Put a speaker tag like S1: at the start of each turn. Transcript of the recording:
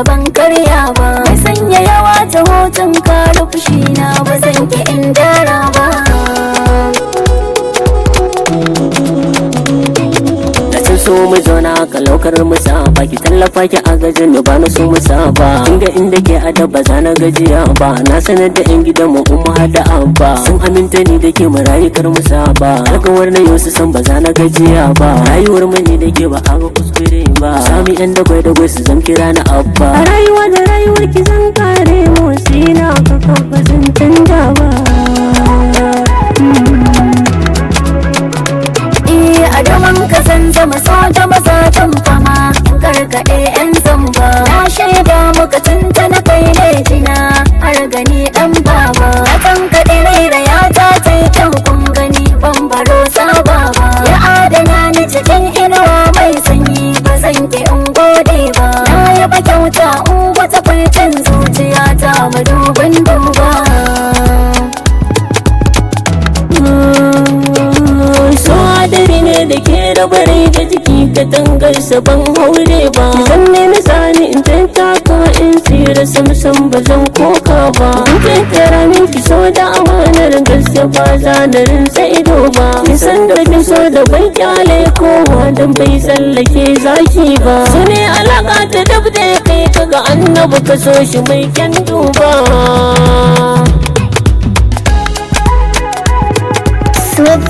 S1: da ban karya ba. Mai sanya yawa ta hoton kare fushi na ba zan ki in dara ba.
S2: So mu zauna ka laukar mu saba ki tallafa ki a gajin ba na so mu saba inda ke adaba za na gajiya ba na sanar da yan gidan mu umma hada abba sun aminta ni da ke mu rayuwar mu saba alƙawar na yau su san ba za na gajiya ba rayuwar mu ne da ke ba a ga kuskure ba sami yan da gwai su zan kira na abba
S3: a rayuwa da rayuwar ki zan kare mu sina ka kafa zan canja ba.
S1: A daman ka san zama so da mazajen fama in karkaɗe yan zamba na shaida muka tunta na kai ne jina har gani ɗan baba na kankaɗe raira ya ta kyau kun gani bambaro saba ba ya adana ni cikin inuwa mai sanyi ba zan ki in gode ba na yaba kyauta in wata kwaitin zuciya ta madubin duba.
S2: Dare ne da ke rabare da jiki ka tangar ban haure ba zan nemi sani in tattaka in tsira samsam ba zan koka ba in tattara min ki so da amanar gaske ba zanarin ido ba ki san da kin so da bai kyale kowa dan bai tsallake zaki ba su ne alaka ta dab da kai kaga annabi ka so shi mai kyan duba.
S4: Sweet